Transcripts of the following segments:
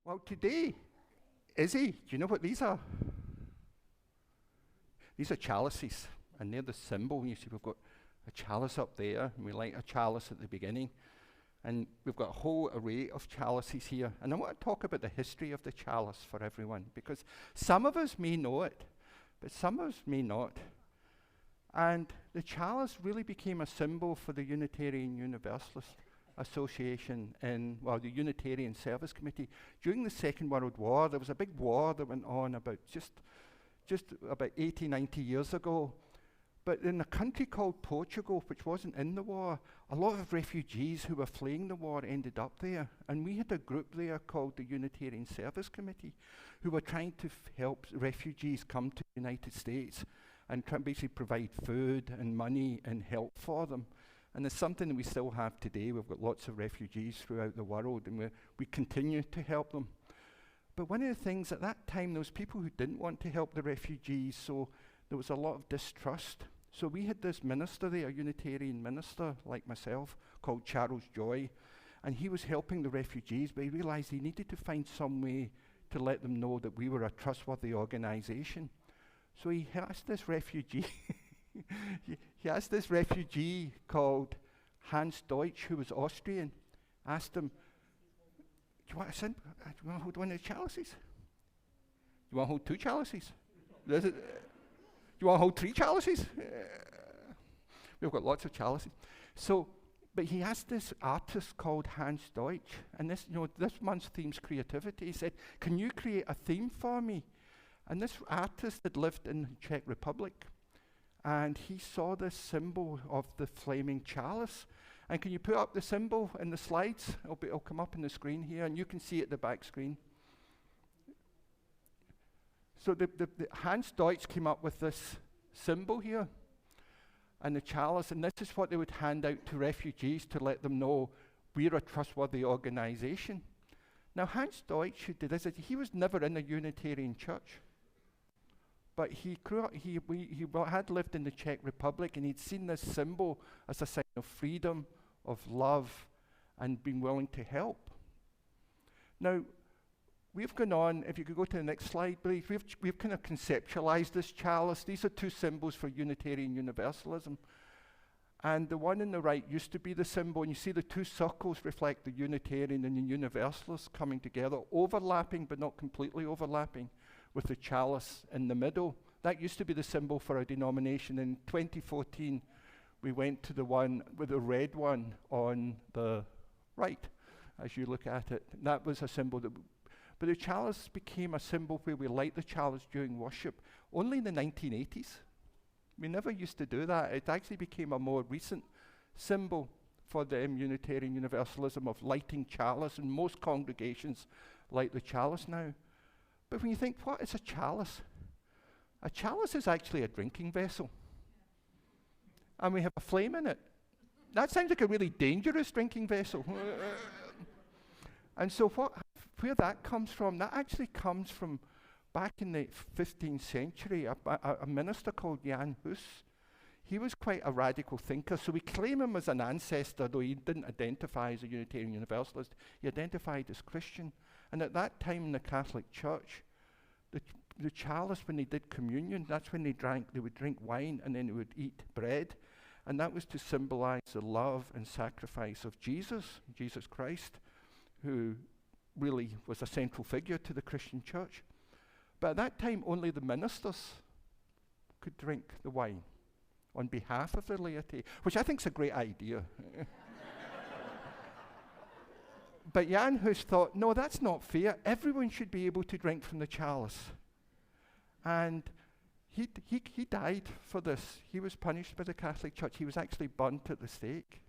Well, today, Izzy, do you know what these are? These are chalices, and they're the symbol. You see, we've got a chalice up there, and we light a chalice at the beginning. And we've got a whole array of chalices here. And I want to talk about the history of the chalice for everyone, because some of us may know it, but some of us may not. And the chalice really became a symbol for the Unitarian Universalist Association in, well, the Unitarian Service Committee. During the Second World War, there was a big war that went on about just about 80, 90 years ago. But in a country called Portugal, which wasn't in the war, a lot of refugees who were fleeing the war ended up there. And we had a group there called the Unitarian Service Committee who were trying to help refugees come to the United States and basically provide food and money and help for them. And it's something that we still have today. We've got lots of refugees throughout the world, and we continue to help them. But one of the things at that time, there was people who didn't want to help the refugees, so there was a lot of distrust. So we had this minister there, a Unitarian minister like myself, called Charles Joy, and he was helping the refugees, but he realized he needed to find some way to let them know that we were a trustworthy organization. So he asked this refugee, he asked this refugee called Hans Deutsch, who was Austrian, asked him, do you want to hold one of the chalices? Do you want to hold two chalices? Do you want to hold three chalices? We've got lots of chalices. So, but he asked this artist called Hans Deutsch, and this month's theme's creativity. He said, can you create a theme for me? And this artist had lived in the Czech Republic, and he saw this symbol of the flaming chalice. And can you put up the symbol in the slides? It'll come up on the screen here, and you can see it at the back screen. So the Hans Deutsch came up with this symbol here, and the chalice, and this is what they would hand out to refugees to let them know we're a trustworthy organization. Now Hans Deutsch, who did this, he was never in a Unitarian church, but he had lived in the Czech Republic, and he'd seen this symbol as a sign of freedom, of love, and being willing to help. Now, we've gone on, if you could go to the next slide, please. We've kind of conceptualized this chalice. These are two symbols for Unitarian Universalism. And the one on the right used to be the symbol, and you see the two circles reflect the Unitarian and the Universalist coming together, overlapping but not completely overlapping, with the chalice in the middle. That used to be the symbol for a denomination. In 2014, we went to the one with the red one on the right, as you look at it. That was a symbol that but the chalice became a symbol where we light the chalice during worship only in the 1980s. We never used to do that. It actually became a more recent symbol for the Unitarian Universalism of lighting chalice, and most congregations light the chalice now. But when you think, what is a chalice? A chalice is actually a drinking vessel. And we have a flame in it. That sounds like a really dangerous drinking vessel. And so where that comes from, that actually comes from back in the 15th century, a minister called Jan Hus. He was quite a radical thinker, so we claim him as an ancestor, though he didn't identify as a Unitarian Universalist. He identified as Christian. And at that time in the Catholic Church, the chalice, when they did communion, that's when they would drink wine, and then they would eat bread. And that was to symbolize the love and sacrifice of Jesus Christ, who really was a central figure to the Christian church. But at that time, only the ministers could drink the wine on behalf of the laity, which I think is a great idea. But Jan Hus thought, no, that's not fair. Everyone should be able to drink from the chalice. And he died for this. He was punished by the Catholic Church. He was actually burnt at the stake.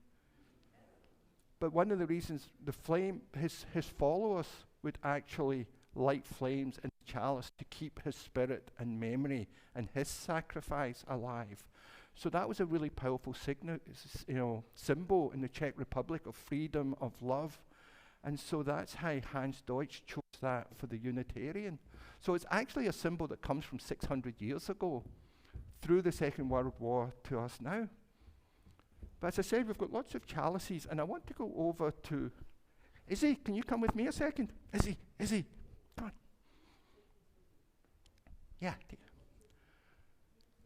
But one of the reasons, the flame, his followers would actually light flames in the chalice to keep his spirit and memory and his sacrifice alive. So that was a really powerful symbol in the Czech Republic of freedom, of love. And so that's how Hans Deutsch chose that for the Unitarian. So it's actually a symbol that comes from 600 years ago, through the Second World War to us now. But as I said, we've got lots of chalices, and I want to go over to Izzy, can you come with me a second? Izzy, come on. Yeah.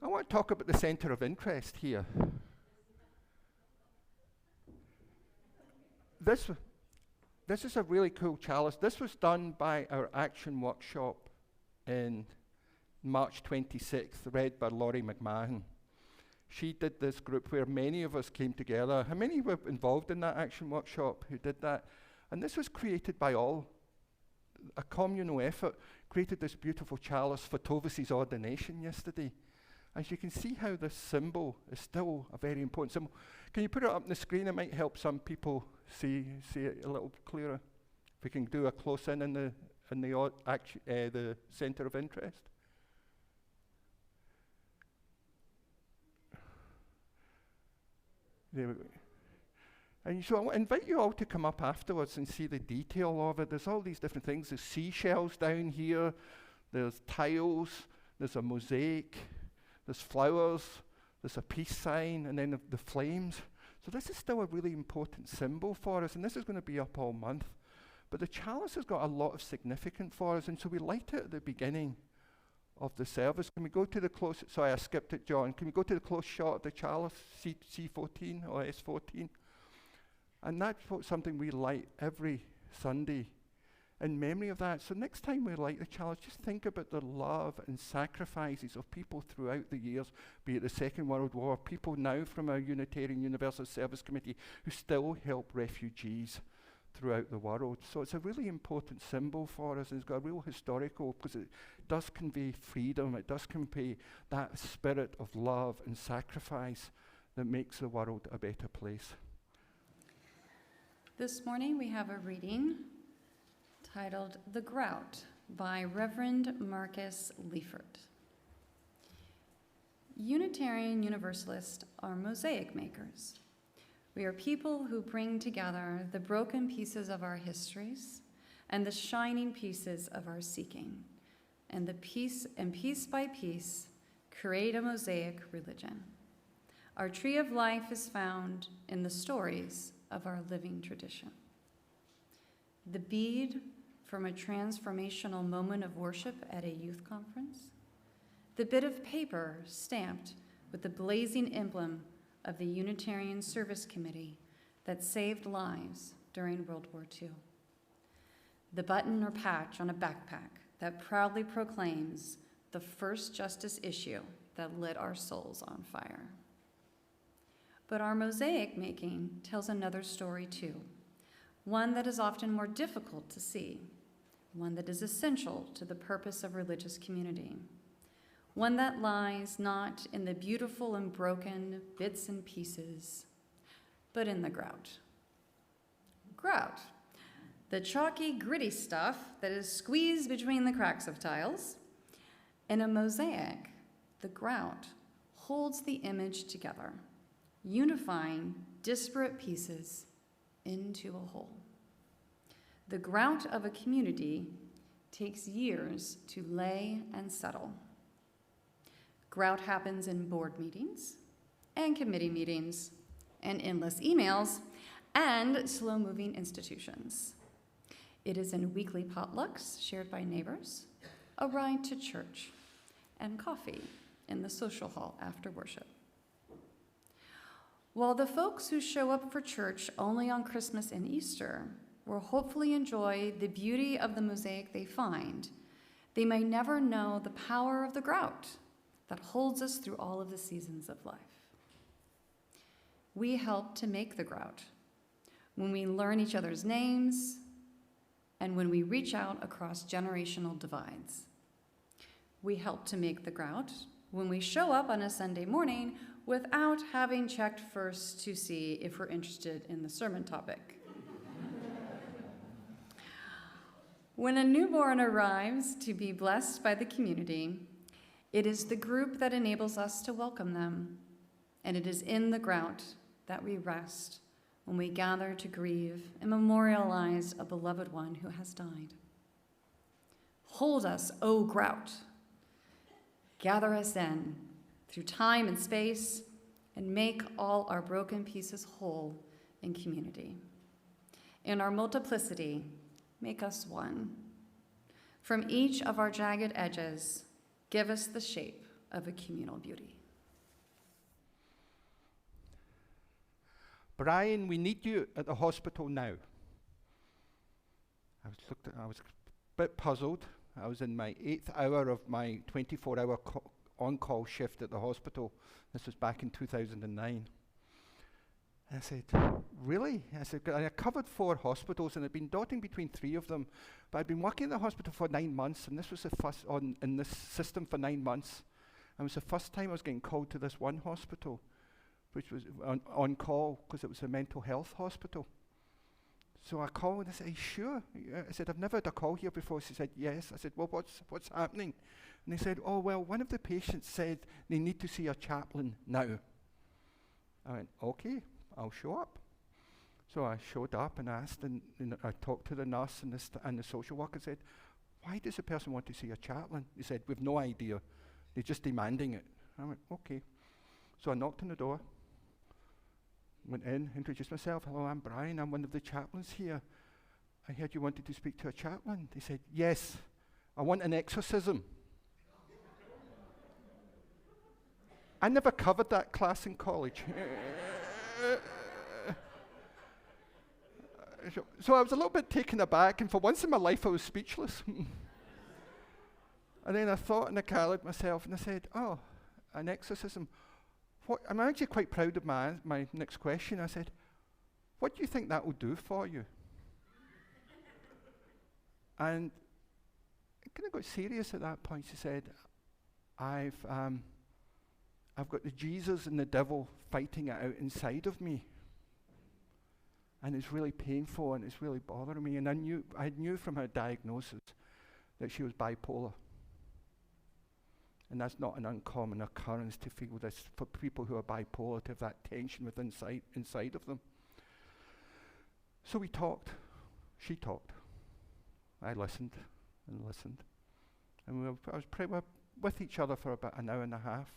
I want to talk about the centre of interest here. This is a really cool chalice. This was done by our action workshop in March 26th, led by Laurie McMahon. She did this group where many of us came together. How many were involved in that action workshop who did that? And this was created by all. A communal effort created this beautiful chalice for Tovis's ordination yesterday. As you can see how this symbol is still a very important symbol. Can you put it up on the screen? It might help some people see it a little clearer. If we can do a close in the centre of interest. There we go. And so I invite you all to come up afterwards and see the detail of it. There's all these different things. There's seashells down here. There's tiles. There's a mosaic. There's flowers. There's a peace sign. And then the flames. So this is still a really important symbol for us. And this is going to be up all month. But the chalice has got a lot of significance for us. And so we light it at the beginning of the service. Can we go to the close? Sorry, I skipped it, John. Can we go to the close shot of the chalice, C14 or S14? And that's something we light every Sunday in memory of that. So next time we light the chalice, just think about the love and sacrifices of people throughout the years, be it the Second World War, people now from our Unitarian Universal Service Committee who still help refugees throughout the world. So it's a really important symbol for us. It's got a real historical, because it does convey freedom. It does convey that spirit of love and sacrifice that makes the world a better place. This morning we have a reading titled The Grout by Reverend Marcus Liefert. Unitarian Universalists are mosaic makers. We are people who bring together the broken pieces of our histories and the shining pieces of our seeking, and piece by piece create a mosaic religion. Our tree of life is found in the stories of our living tradition. The bead from a transformational moment of worship at a youth conference, the bit of paper stamped with the blazing emblem of the Unitarian Service Committee that saved lives during World War II, the button or patch on a backpack that proudly proclaims the first justice issue that lit our souls on fire. But our mosaic making tells another story too, one that is often more difficult to see, one that is essential to the purpose of religious community, one that lies not in the beautiful and broken bits and pieces, but in the grout. Grout, the chalky, gritty stuff that is squeezed between the cracks of tiles. In a mosaic, the grout holds the image together, unifying disparate pieces into a whole. The grout of a community takes years to lay and settle. Grout happens in board meetings and committee meetings and endless emails and slow-moving institutions. It is in weekly potlucks shared by neighbors, a ride to church, and coffee in the social hall after worship. While the folks who show up for church only on Christmas and Easter will hopefully enjoy the beauty of the mosaic they find, they may never know the power of the grout that holds us through all of the seasons of life. We help to make the grout when we learn each other's names and when we reach out across generational divides. We help to make the grout when we show up on a Sunday morning without having checked first to see if we're interested in the sermon topic. When a newborn arrives to be blessed by the community, it is the group that enables us to welcome them, and it is in the grout that we rest when we gather to grieve and memorialize a beloved one who has died. Hold us, O grout. Gather us in through time and space, and make all our broken pieces whole in community. In our multiplicity, make us one. From each of our jagged edges, give us the shape of a communal beauty. Brian, we need you at the hospital now. I was a bit puzzled. I was in my 8th hour of my 24-hour on-call shift at the hospital. This was back in 2009. And I said, really? I said, I covered 4 hospitals and I'd been dotting between 3 of them, but I'd been working in the hospital for 9 months, and this was the first in this system for 9 months. And it was the first time I was getting called to this one hospital, which was on call because it was a mental health hospital. So I called and I said, are you sure? I said, I've never had a call here before. She said, yes. I said, well, what's happening? And they said, oh, well, one of the patients said they need to see a chaplain now. I went, okay, I'll show up. So I showed up and asked, and I talked to the nurse and the social worker, said, why does the person want to see a chaplain? They said, we've no idea. They're just demanding it. I went, okay. So I knocked on the door, went in, introduced myself. Hello, I'm Brian. I'm one of the chaplains here. I heard you wanted to speak to a chaplain. They said, yes, I want an exorcism. I never covered that class in college. So I was a little bit taken aback, and for once in my life I was speechless. And then I thought and I gathered myself and I said, oh, an exorcism. I'm actually quite proud of my next question. I said, what do you think that will do for you? And it kind of got serious at that point. She said, I've got the Jesus and the devil fighting it out inside of me. And it's really painful and it's really bothering me. And I knew from her diagnosis that she was bipolar. And that's not an uncommon occurrence to feel this for people who are bipolar, to have that tension within inside of them. So we talked. She talked. I listened and listened. And we were with each other for about an hour and a half.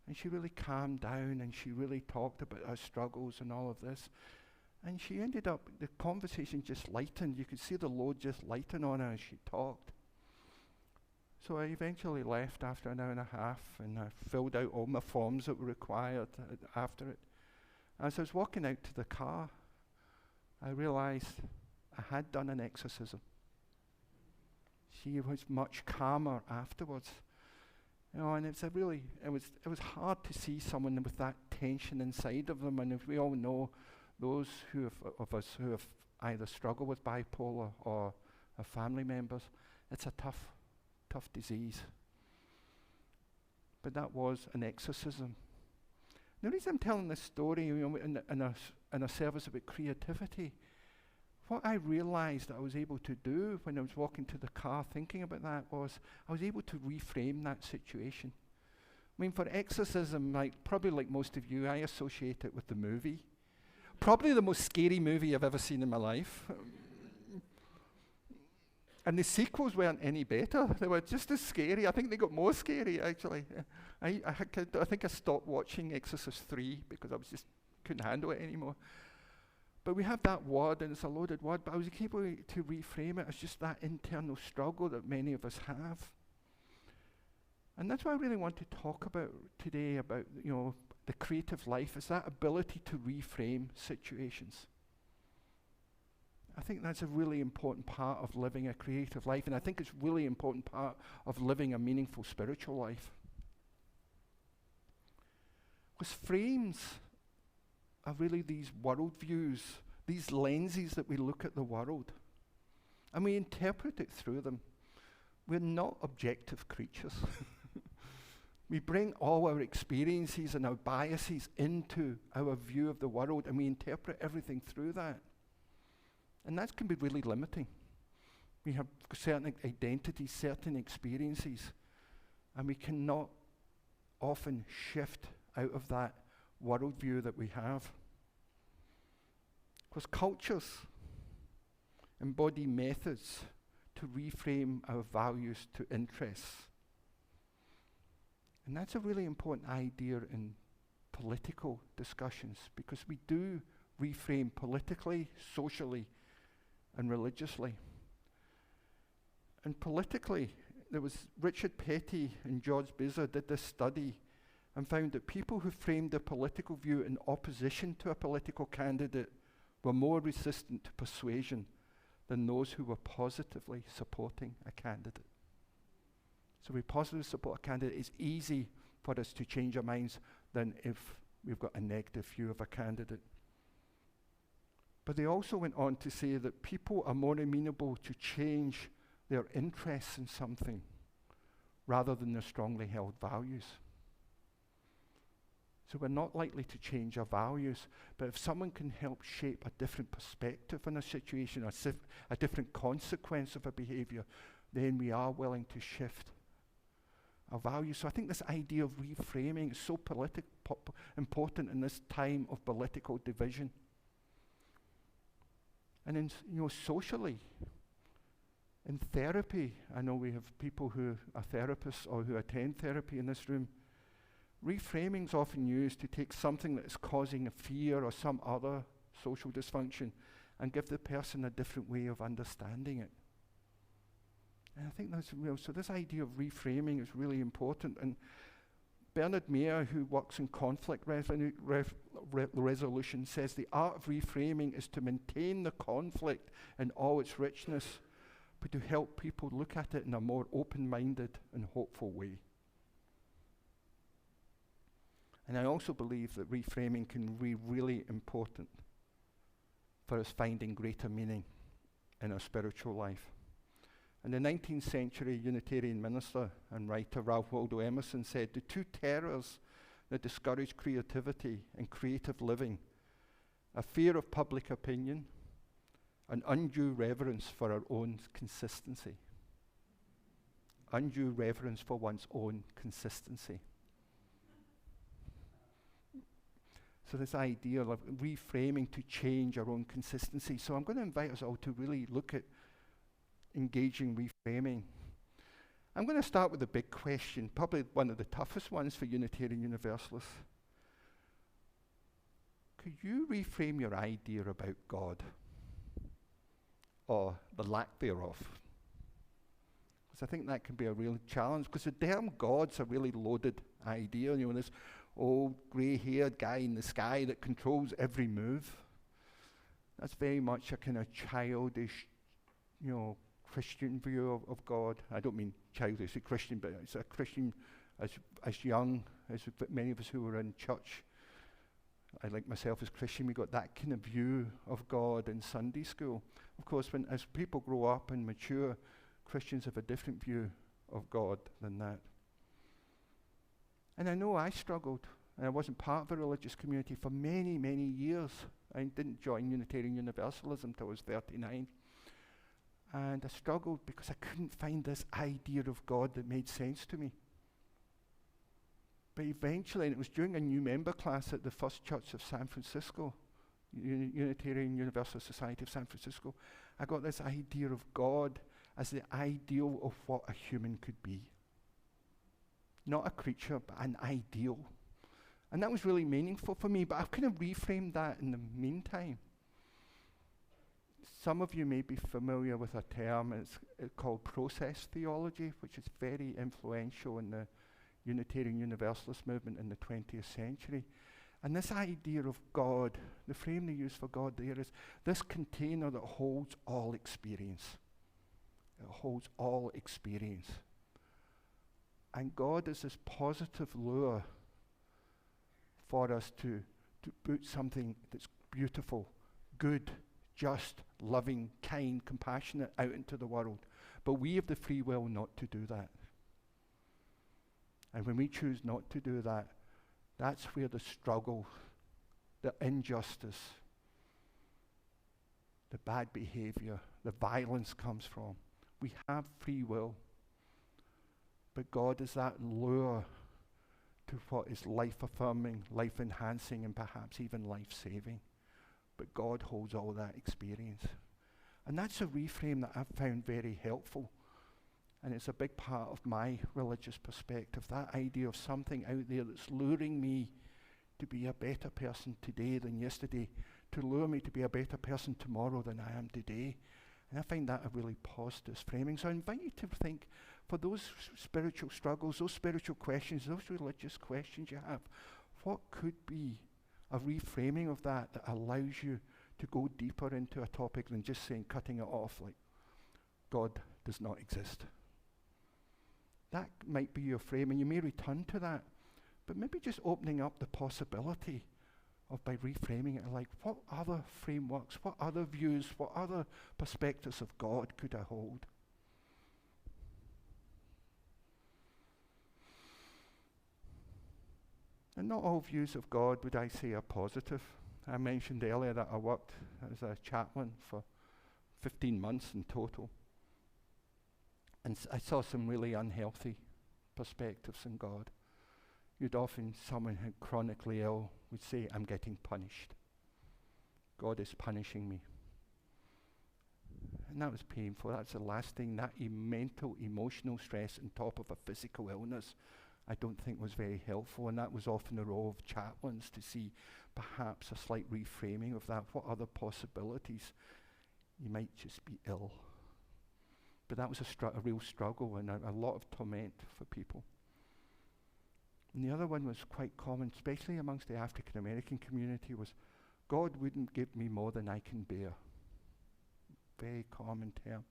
And she really calmed down and she really talked about her struggles and all of this. And she ended up, the conversation just lightened. You could see the load just lighten on her as she talked. So I eventually left after an hour and a half, and I filled out all my forms that were required after it. As I was walking out to the car, I realized I had done an exorcism. She was much calmer afterwards. You know, and it was hard to see someone with that tension inside of them. And if we all know, those of us who have either struggled with bipolar or are family members, it's a tough disease. But that was an exorcism. The reason I'm telling this story, you know, in a service about creativity, what I realized that I was able to do when I was walking to the car thinking about that was I was able to reframe that situation. I mean, for exorcism, probably like most of you, I associate it with the movie. Probably the most scary movie I've ever seen in my life. And the sequels weren't any better. They were just as scary. I think they got more scary, actually. I think I stopped watching Exorcist 3 because I couldn't handle it anymore. But we have that word, and it's a loaded word, but I was able to reframe it as just that internal struggle that many of us have. And that's what I really want to talk about today, about, you know, the creative life, is that ability to reframe situations. I think that's a really important part of living a creative life, and I think it's a really important part of living a meaningful spiritual life. Because frames are really these worldviews, these lenses that we look at the world, and we interpret it through them. We're not objective creatures. We bring all our experiences and our biases into our view of the world, and we interpret everything through that. And that can be really limiting. We have certain identities, certain experiences, and we cannot often shift out of that worldview that we have. Because cultures embody methods to reframe our values to interests. And that's a really important idea in political discussions, because we do reframe politically, socially, and religiously. And politically, there was Richard Petty and George Bizer did this study and found that people who framed their political view in opposition to a political candidate were more resistant to persuasion than those who were positively supporting a candidate. So we positively support a candidate. It's easy for us to change our minds than if we've got a negative view of a candidate. But they also went on to say that people are more amenable to change their interests in something rather than their strongly held values. So we're not likely to change our values, but if someone can help shape a different perspective on a situation, a different consequence of a behavior, then we are willing to shift our values. So I think this idea of reframing is so important in this time of political division. And in, socially, in therapy, I know we have people who are therapists or who attend therapy in this room. Reframing is often used to take something that is causing a fear or some other social dysfunction and give the person a different way of understanding it. And I think that's real. So this idea of reframing is really important. And Bernard Mayer, who works in conflict resolution, says the art of reframing is to maintain the conflict in all its richness, but to help people look at it in a more open-minded and hopeful way. And I also believe that reframing can be really important for us finding greater meaning in our spiritual life. And the 19th century Unitarian minister and writer Ralph Waldo Emerson said, "The two terrors that discourage creativity and creative living are fear of public opinion and undue reverence for our own consistency." Undue reverence for one's own consistency. So this idea of reframing to change our own consistency. So I'm going to invite us all to really look at engaging reframing. I'm going to start with the big question, probably one of the toughest ones for Unitarian Universalists. Could you reframe your idea about God? Or the lack thereof? Because I think that can be a real challenge, because the term God's a really loaded idea. This old grey-haired guy in the sky that controls every move. That's very much a kind of childish, Christian view of God. I don't mean childish, Christian, but it's a Christian as young as many of us who were in church. I, like myself, as Christian, we got that kind of view of God in Sunday school. Of course, as people grow up and mature, Christians have a different view of God than that. And I know I struggled, and I wasn't part of a religious community for many, many years. I didn't join Unitarian Universalism until I was 39. And I struggled because I couldn't find this idea of God that made sense to me. But eventually, and it was during a new member class at the First Church of San Francisco, Unitarian Universalist Society of San Francisco, I got this idea of God as the ideal of what a human could be. Not a creature, but an ideal. And that was really meaningful for me, but I've kind of reframed that in the meantime. Some of you may be familiar with a term, it's called process theology, which is very influential in the Unitarian Universalist movement in the 20th century. And this idea of God, the frame they use for God there is this container that holds all experience. It holds all experience. And God is this positive lure for us to put something that's beautiful, good, just, loving, kind, compassionate out into the world. But we have the free will not to do that. And when we choose not to do that, that's where the struggle, the injustice, the bad behavior, the violence comes from. We have free will. But God is that lure to what is life-affirming, life-enhancing, and perhaps even life-saving. But God holds all that experience. And that's a reframe that I've found very helpful. And it's a big part of my religious perspective, that idea of something out there that's luring me to be a better person today than yesterday, to lure me to be a better person tomorrow than I am today. And I find that a really positive framing. So I invite you to think, for those spiritual struggles, those spiritual questions, those religious questions you have, what could be a reframing of that allows you to go deeper into a topic than just saying, cutting it off, like, God does not exist. That might be your frame, and you may return to that, but maybe just opening up the possibility of, by reframing it, like, what other frameworks, what other views, what other perspectives of God could I hold? And not all views of God would I say are positive. I mentioned earlier that I worked as a chaplain for 15 months in total. And I saw some really unhealthy perspectives in God. You'd often, someone who's chronically ill would say, I'm getting punished. God is punishing me. And that was painful. That's the last thing. That mental, emotional stress on top of a physical illness, I don't think was very helpful. And that was often the role of chaplains, to see perhaps a slight reframing of that. What other possibilities? You might just be ill. But that was a real struggle and a lot of torment for people. And the other one was quite common, especially amongst the African American community, was God wouldn't give me more than I can bear. Very common term.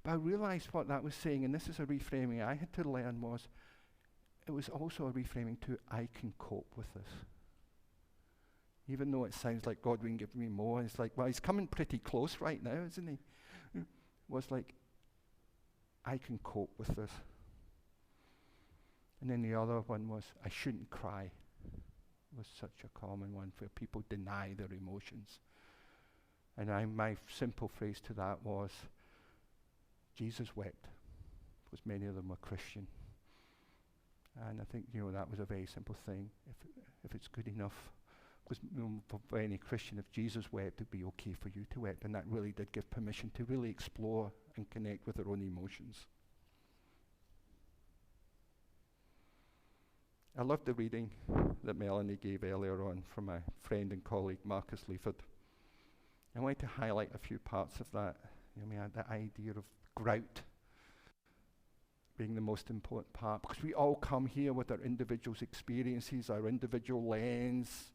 But I realized what that was saying, and this is a reframing I had to learn, was it was also a reframing to, I can cope with this. Even though it sounds like God wouldn't give me more, it's like, well, he's coming pretty close right now, isn't he? Was like, I can cope with this. And then the other one was, I shouldn't cry. It was such a common one where people deny their emotions. And my simple phrase to that was, Jesus wept, because many of them were Christian. And I think, that was a very simple thing. If it's good enough, because for any Christian, if Jesus wept, it'd be okay for you to weep. And that really did give permission to really explore and connect with their own emotions. I loved the reading that Melanie gave earlier on from my friend and colleague Marcus Leaford. I wanted to highlight a few parts of that. The idea of grout being the most important part, because we all come here with our individual experiences, our individual lens,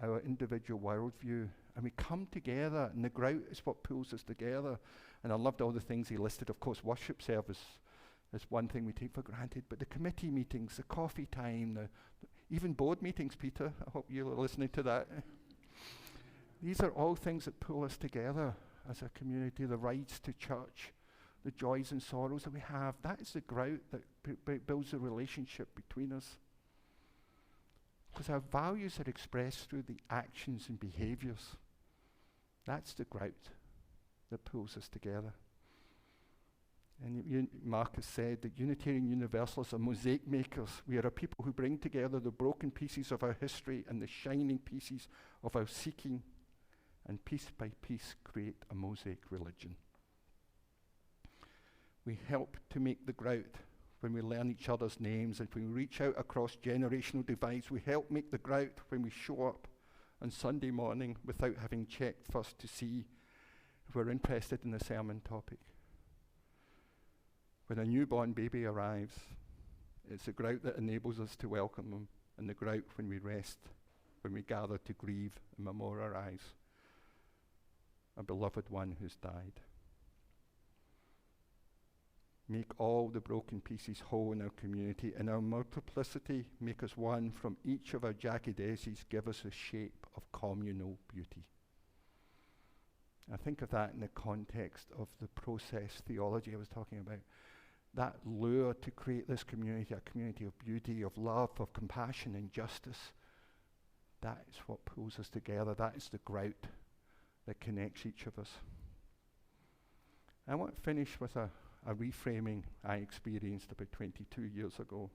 our individual worldview, and we come together, and the grout is what pulls us together. And I loved all the things he listed. Of course, worship service is one thing we take for granted, but the committee meetings, the coffee time, even board meetings, Peter, I hope you're listening to that. These are all things that pull us together as a community, the rides to church, the joys and sorrows that we have. That is the grout that builds a relationship between us. Because our values are expressed through the actions and behaviors. That's the grout that pulls us together. And Marcus said that Unitarian Universalists are mosaic makers. We are a people who bring together the broken pieces of our history and the shining pieces of our seeking, and piece by piece create a mosaic religion. We help to make the grout when we learn each other's names, and when we reach out across generational divides. We help make the grout when we show up on Sunday morning without having checked first to see if we're interested in the sermon topic. When a newborn baby arrives, it's the grout that enables us to welcome them, and the grout when we rest, when we gather to grieve and memorialize a beloved one who's died. Make all the broken pieces whole in our community. In our multiplicity, make us one. From each of our Jackadeses, give us a shape of communal beauty. I think of that in the context of the process theology I was talking about. That lure to create this community, a community of beauty, of love, of compassion and justice. That is what pulls us together. That is the grout that connects each of us. I want to finish with a reframing I experienced about 22 years ago.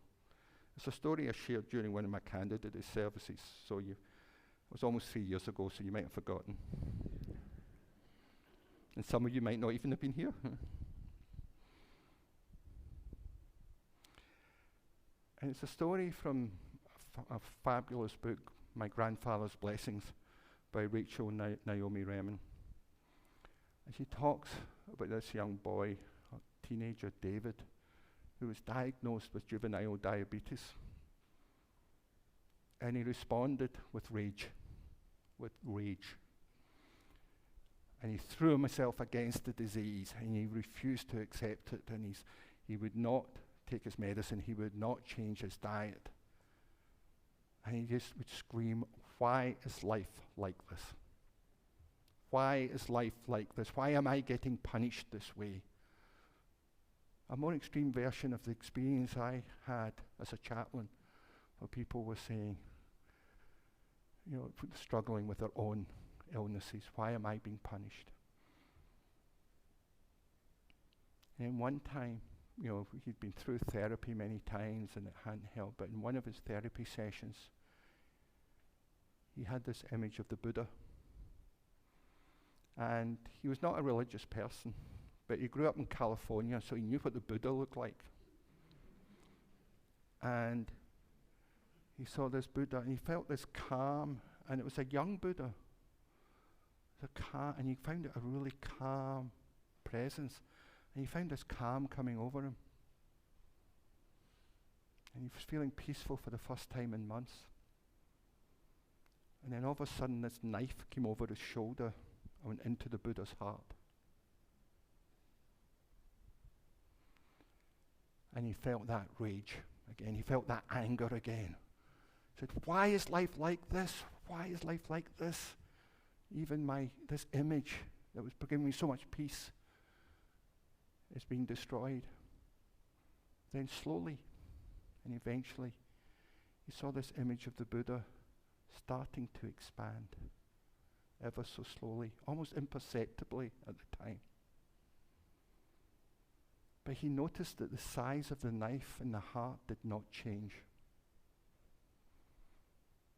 It's a story I shared during one of my candidate services, it was almost 3 years ago, so you might have forgotten. And some of you might not even have been here. And it's a story from a fabulous book, My Grandfather's Blessings, by Rachel Naomi Remen. And she talks about this young boy, a teenager, David, who was diagnosed with juvenile diabetes. And he responded with rage. And he threw himself against the disease, and he refused to accept it, and he would not take his medicine, he would not change his diet. And he just would scream, "Why is life like this? Why is life like this? Why am I getting punished this way?" A more extreme version of the experience I had as a chaplain, where people were saying, struggling with their own illnesses, "Why am I being punished?" And one time, he'd been through therapy many times and it hadn't helped, but in one of his therapy sessions, he had this image of the Buddha. And he was not a religious person, but he grew up in California, so he knew what the Buddha looked like. And he saw this Buddha, and he felt this calm, and it was a young Buddha. And he found it a really calm presence, and he found this calm coming over him. And he was feeling peaceful for the first time in months. And then all of a sudden, this knife came over his shoulder and went into the Buddha's heart. And he felt that rage again. He felt that anger again. He said, "Why is life like this? Why is life like this? Even this image that was giving me so much peace is being destroyed." Then slowly and eventually, he saw this image of the Buddha starting to expand ever so slowly, almost imperceptibly at the time. But he noticed that the size of the knife in the heart did not change.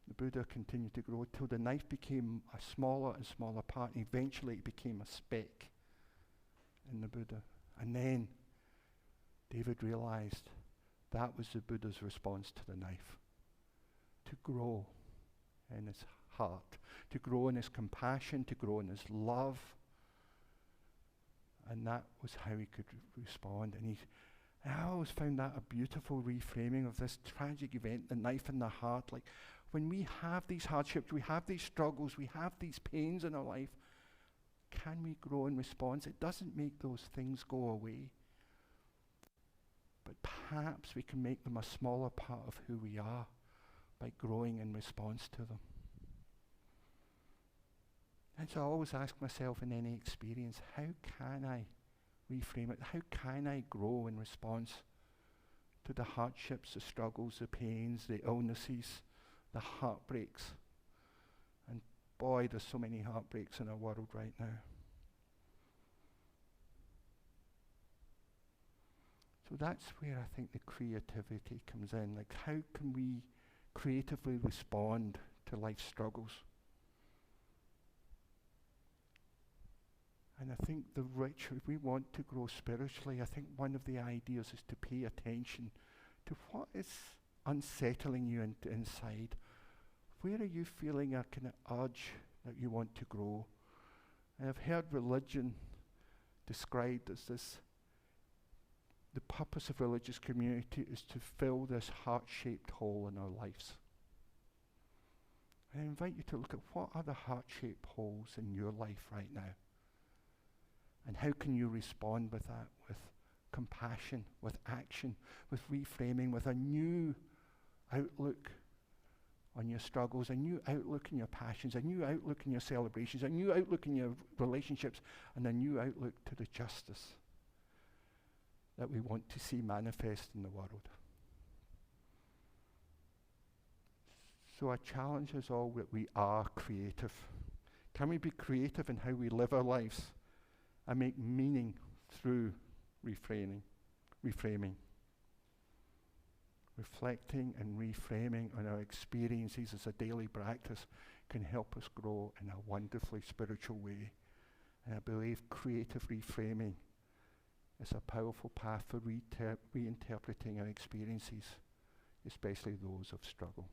The Buddha continued to grow till the knife became a smaller and smaller part, and eventually it became a speck in the Buddha. And then David realized that was the Buddha's response to the knife, to grow in his heart, to grow in his compassion, to grow in his love. And that was how he could respond. And I always found that a beautiful reframing of this tragic event, the knife in the heart. Like, when we have these hardships, we have these struggles, we have these pains in our life, can we grow in response? It doesn't make those things go away, but perhaps we can make them a smaller part of who we are by growing in response to them. And so I always ask myself in any experience, how can I reframe it? How can I grow in response to the hardships, the struggles, the pains, the illnesses, the heartbreaks? And boy, there's so many heartbreaks in our world right now. So that's where I think the creativity comes in. Like, how can we creatively respond to life's struggles? And I think if we want to grow spiritually, I think one of the ideas is to pay attention to what is unsettling you inside. Where are you feeling a kind of urge that you want to grow? And I've heard religion described as this, the purpose of religious community is to fill this heart-shaped hole in our lives. And I invite you to look at what are the heart-shaped holes in your life right now. And how can you respond with that, with compassion, with action, with reframing, with a new outlook on your struggles, a new outlook in your passions, a new outlook in your celebrations, a new outlook in your relationships, and a new outlook to the justice that we want to see manifest in the world. So I challenge us all that we are creative. Can we be creative in how we live our lives and make meaning through reframing? Reflecting and reframing on our experiences as a daily practice can help us grow in a wonderfully spiritual way. And I believe creative reframing is a powerful path for reinterpreting our experiences, especially those of struggle.